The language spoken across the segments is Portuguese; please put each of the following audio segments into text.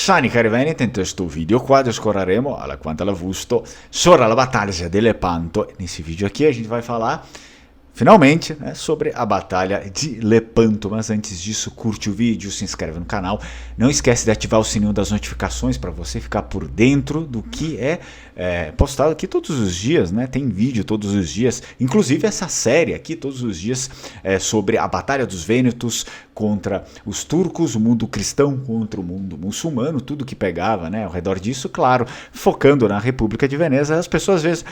Sani cari veneti, in questo video qua discorreremo, alla quanto l'ha visto, sobre a batalha de Lepanto. Nesse vídeo aqui a gente vai falar, finalmente, né, sobre a batalha de Lepanto. Mas antes disso, curte o vídeo, se inscreve no canal. Não esquece de ativar o sininho das notificações para você ficar por dentro do que é postado aqui todos os dias, né? Tem vídeo todos os dias, inclusive essa série aqui todos os dias sobre a Batalha dos Vênetos contra os turcos, o mundo cristão contra o mundo muçulmano, tudo que pegava, né, ao redor disso, claro, focando na República de Veneza. As pessoas às vezes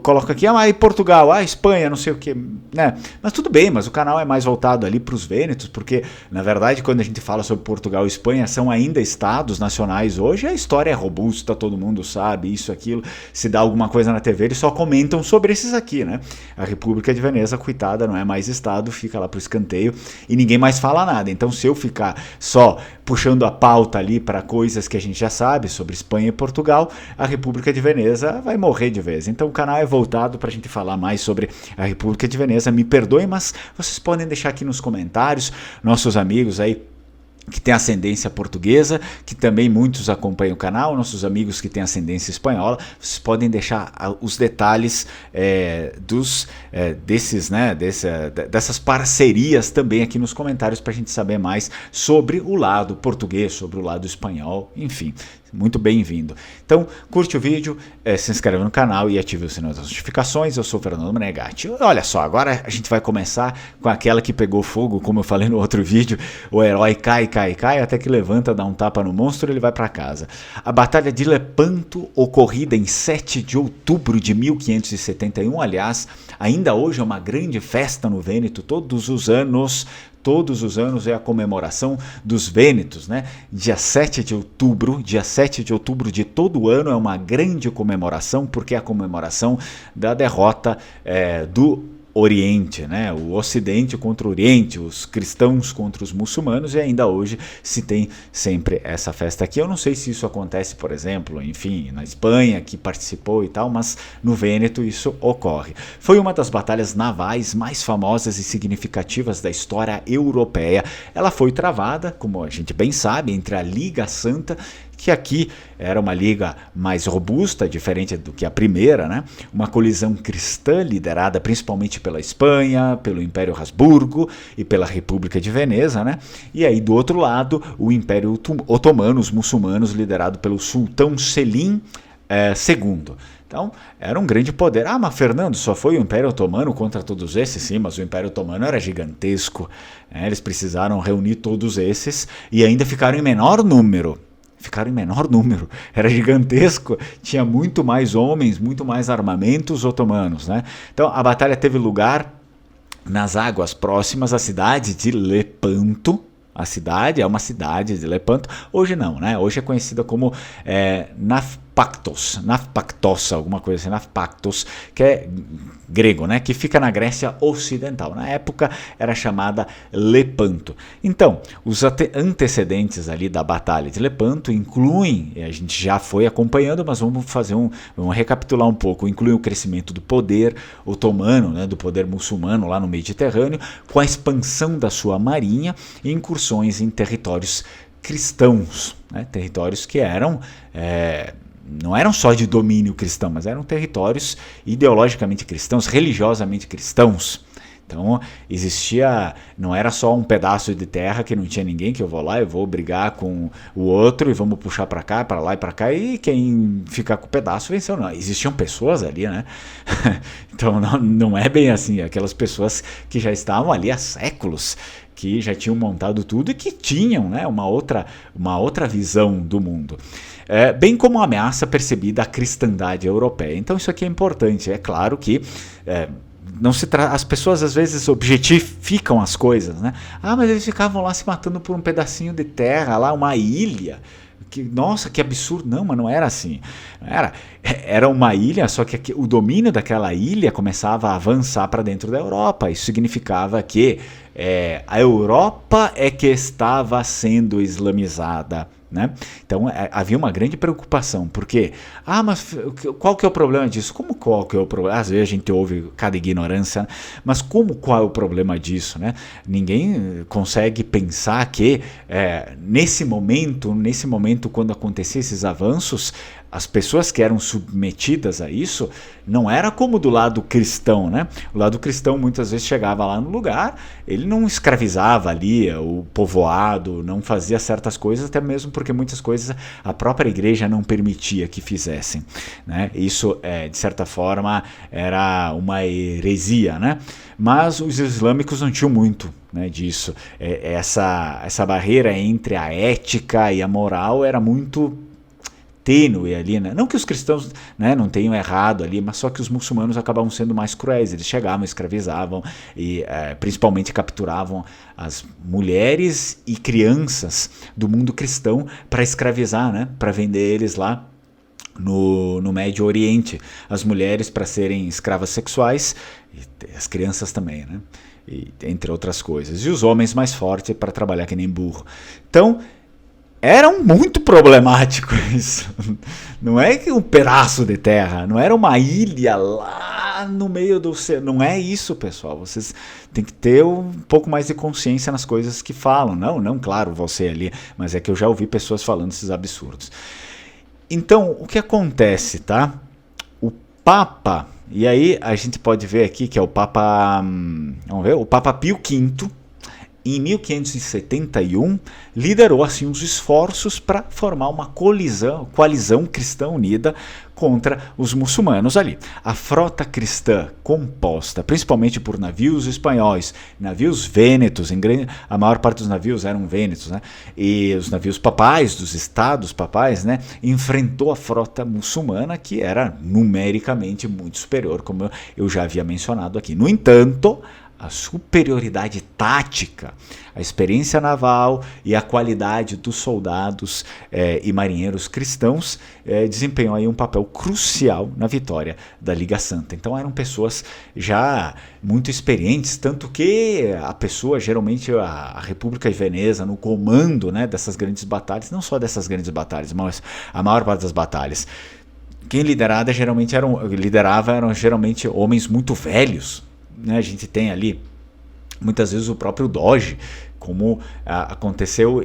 colocam aqui, e Portugal, Espanha, não sei o que, né? Mas tudo bem, mas o canal é mais voltado ali para os Vênetos, porque na verdade quando a gente fala sobre Portugal e Espanha, são ainda estados nacionais hoje, a história é robusta, todo mundo sabe, isso, aquilo, se dá alguma coisa na TV, eles só comentam sobre esses aqui, né? A República de Veneza, coitada, não é mais estado, fica lá pro escanteio e ninguém mais fala nada. Então, se eu ficar só puxando a pauta ali para coisas que a gente já sabe sobre Espanha e Portugal, a República de Veneza vai morrer de vez. Então, o canal é voltado para a gente falar mais sobre a República de Veneza. Me perdoem, mas vocês podem deixar aqui nos comentários, nossos amigos aí que tem ascendência portuguesa, que também muitos acompanham o canal, nossos amigos que têm ascendência espanhola, vocês podem deixar os detalhes dessas parcerias também aqui nos comentários para a gente saber mais sobre o lado português, sobre o lado espanhol, enfim. Muito bem-vindo. Então, curte o vídeo, se inscreve no canal e ative o sininho das notificações. Eu sou o Fernando Menegatti. Olha só, agora a gente vai começar com aquela que pegou fogo, como eu falei no outro vídeo. O herói cai, até que levanta, dá um tapa no monstro e ele vai para casa. A Batalha de Lepanto, ocorrida em 7 de outubro de 1571. Aliás, ainda hoje é uma grande festa no Vêneto, todos os anos é a comemoração dos Vênetos, né? Dia 7 de outubro de todo ano é uma grande comemoração, porque é a comemoração da derrota do Oriente, né? O Ocidente contra o Oriente, os cristãos contra os muçulmanos, e ainda hoje se tem sempre essa festa aqui. Eu não sei se isso acontece, por exemplo, enfim, na Espanha, que participou e tal, mas no Vêneto isso ocorre. Foi uma das batalhas navais mais famosas e significativas da história europeia. Ela foi travada, como a gente bem sabe, entre a Liga Santa, que aqui era uma liga mais robusta, diferente do que a primeira, né? Uma colisão cristã liderada principalmente pela Espanha, pelo Império Habsburgo e pela República de Veneza, né? E aí do outro lado o Império Otomano, os muçulmanos, liderado pelo Sultão Selim II. Então, era um grande poder. Mas Fernando, só foi o Império Otomano contra todos esses? Sim, mas o Império Otomano era gigantesco, né? Eles precisaram reunir todos esses e ainda ficaram em menor número. Era gigantesco, tinha muito mais homens, muito mais armamentos otomanos, né? Então a batalha teve lugar nas águas próximas à cidade de Lepanto. A cidade é uma cidade de Lepanto, hoje não, né? Hoje é conhecida como Nafpaktos, alguma coisa assim, Nafpaktos, que é grego, né? Que fica na Grécia Ocidental. Na época era chamada Lepanto. Então, os antecedentes ali da Batalha de Lepanto incluem, a gente já foi acompanhando, mas vamos recapitular um pouco, incluem o crescimento do poder otomano, né? Do poder muçulmano lá no Mediterrâneo, com a expansão da sua marinha e incursões em territórios cristãos, né? Territórios que eram não eram só de domínio cristão, mas eram territórios ideologicamente cristãos, religiosamente cristãos. Então existia, não era só um pedaço de terra que não tinha ninguém, que eu vou lá, eu vou brigar com o outro e vamos puxar para cá, para lá e para cá, e quem ficar com o pedaço venceu. Não, existiam pessoas ali, né? Então não é bem assim, aquelas pessoas que já estavam ali há séculos, que já tinham montado tudo e que tinham, né, uma outra visão do mundo. Bem como a ameaça percebida à cristandade europeia. Então isso aqui é importante. É claro que as pessoas às vezes objetificam as coisas, né? Mas eles ficavam lá se matando por um pedacinho de terra, lá uma ilha. Nossa, que absurdo. Não, mas não era assim. Era uma ilha, só que o domínio daquela ilha começava a avançar para dentro da Europa. Isso significava que a Europa é que estava sendo islamizada, né? Então havia uma grande preocupação, porque, mas qual que é o problema disso? Como qual que é o problema? Às vezes a gente ouve cada ignorância, né? Mas qual é o problema disso, né? Ninguém consegue pensar que nesse momento quando aconteciam esses avanços, as pessoas que eram submetidas a isso não era como do lado cristão, né? O lado cristão muitas vezes chegava lá no lugar, ele não escravizava ali o povoado, não fazia certas coisas, até mesmo porque muitas coisas a própria igreja não permitia que fizessem, né? Isso, de certa forma, era uma heresia, né? Mas os islâmicos não tinham muito, né, disso. Essa barreira entre a ética e a moral era muito tênue ali, né? Não que os cristãos, né, não tenham errado ali, mas só que os muçulmanos acabavam sendo mais cruéis. Eles chegavam, escravizavam e principalmente capturavam as mulheres e crianças do mundo cristão para escravizar, né, para vender eles lá no Médio Oriente. As mulheres para serem escravas sexuais e as crianças também, né? E, entre outras coisas. E os homens mais fortes para trabalhar que nem burro. Então, era muito problemático isso. Não é que um pedaço de terra, não era uma ilha lá no meio do oceano. Não é isso, pessoal. Vocês têm que ter um pouco mais de consciência nas coisas que falam. Não, claro, você ali, mas é que eu já ouvi pessoas falando esses absurdos. Então, o que acontece, tá? O Papa, e aí a gente pode ver aqui que é o Papa, vamos ver, o Papa Pio V, em 1571, liderou assim os esforços para formar uma coalizão cristã unida contra os muçulmanos ali. A frota cristã, composta principalmente por navios espanhóis, navios vênetos, a maior parte dos navios eram vênetos, né? E os navios papais, dos estados papais, né, enfrentou a frota muçulmana, que era numericamente muito superior, como eu já havia mencionado aqui. No entanto, a superioridade tática, a experiência naval e a qualidade dos soldados e marinheiros cristãos desempenhou aí um papel crucial na vitória da Liga Santa. Então eram pessoas já muito experientes, tanto que a pessoa, geralmente a República de Veneza, no comando, né, dessas grandes batalhas, não só dessas grandes batalhas, mas a maior parte das batalhas, quem liderava eram geralmente homens muito velhos. A gente tem ali muitas vezes o próprio Doge, como aconteceu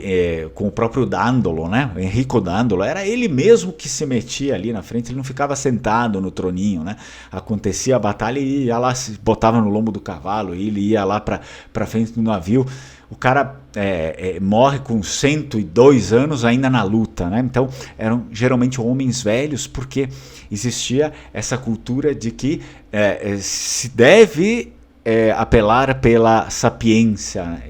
com o próprio Dandolo, né? O Enrico Dandolo, era ele mesmo que se metia ali na frente, ele não ficava sentado no troninho, né? Acontecia a batalha e ia lá, se botava no lombo do cavalo, e ele ia lá para frente do navio. O cara morre com 102 anos ainda na luta, né? Então eram geralmente homens velhos, porque existia essa cultura de que se deve apelar pela sapiência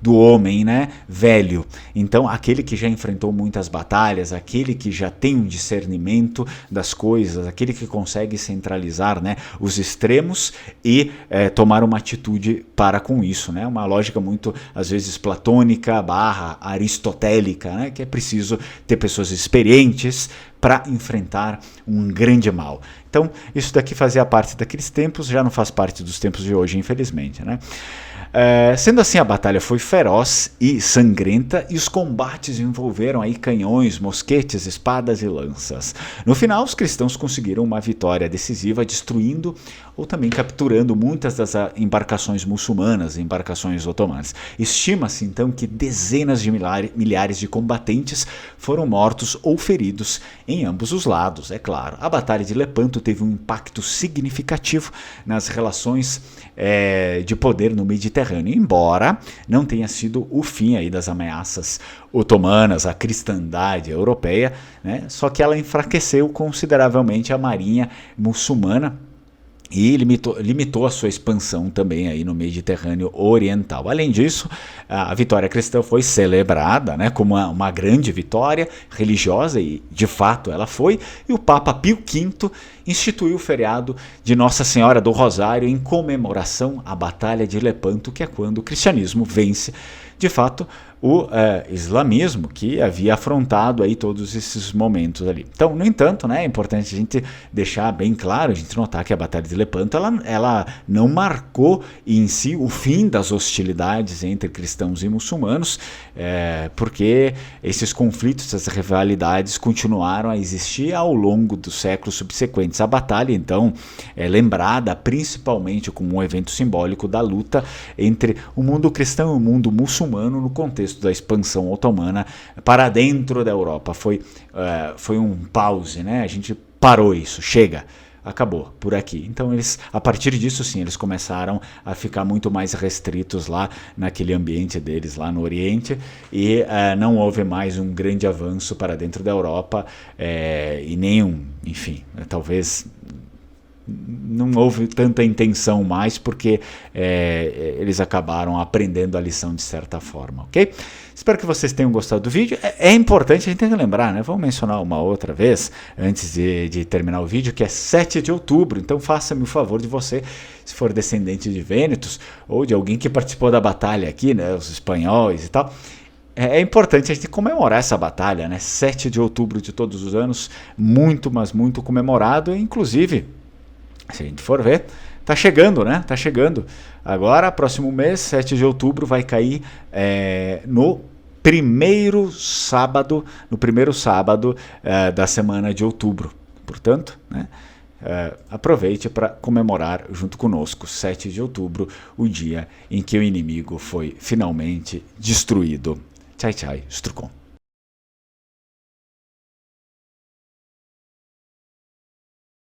do homem, né, velho. Então aquele que já enfrentou muitas batalhas, aquele que já tem um discernimento das coisas, aquele que consegue centralizar, né, os extremos e tomar uma atitude para com isso, né? Uma lógica muito às vezes platônica / aristotélica, né, que é preciso ter pessoas experientes para enfrentar um grande mal. Então, isso daqui fazia parte daqueles tempos, já não faz parte dos tempos de hoje, infelizmente, né? Sendo assim, a batalha foi feroz e sangrenta e os combates envolveram aí canhões, mosquetes, espadas e lanças. No final, os cristãos conseguiram uma vitória decisiva, destruindo ou também capturando muitas das embarcações muçulmanas, embarcações otomanas. Estima-se então que dezenas de milhares de combatentes foram mortos ou feridos em ambos os lados, é claro. A Batalha de Lepanto teve um impacto significativo nas relações de poder no Mediterrâneo, embora não tenha sido o fim aí das ameaças otomanas, a cristandade europeia, né? Só que ela enfraqueceu consideravelmente a marinha muçulmana e limitou a sua expansão também aí no Mediterrâneo Oriental. Além disso, a vitória cristã foi celebrada, né, como uma grande vitória religiosa, e de fato ela foi, e o Papa Pio V instituiu o feriado de Nossa Senhora do Rosário em comemoração à Batalha de Lepanto, que é quando o cristianismo vence, de fato, o islamismo, que havia afrontado aí todos esses momentos ali. Então, no entanto, né, é importante a gente deixar bem claro, a gente notar que a Batalha de Lepanto ela não marcou em si o fim das hostilidades entre cristãos e muçulmanos, porque esses conflitos, essas rivalidades continuaram a existir ao longo dos séculos subsequentes. A batalha, então, é lembrada principalmente como um evento simbólico da luta entre o mundo cristão e o mundo muçulmano no contexto da expansão otomana para dentro da Europa. Foi um pause, né? A gente parou isso, chega, acabou por aqui. Então eles, a partir disso sim, eles começaram a ficar muito mais restritos lá naquele ambiente deles lá no Oriente e não houve mais um grande avanço para dentro da Europa e nenhum, enfim, talvez não houve tanta intenção mais, porque eles acabaram aprendendo a lição de certa forma, ok? Espero que vocês tenham gostado do vídeo. É importante, a gente tem que lembrar, né? Vamos mencionar uma outra vez, antes de terminar o vídeo, que é 7 de outubro. Então faça-me o favor de você, se for descendente de Vênetos, ou de alguém que participou da batalha aqui, né? Os espanhóis e tal. É importante a gente comemorar essa batalha, né? 7 de outubro de todos os anos, muito, mas muito comemorado, inclusive, se a gente for ver, tá chegando, né? Tá chegando. Agora, próximo mês, 7 de outubro, vai cair no primeiro sábado da semana de outubro. Portanto, né? Aproveite para comemorar junto conosco, 7 de outubro, o dia em que o inimigo foi finalmente destruído. Tchau, tchau, Strucon.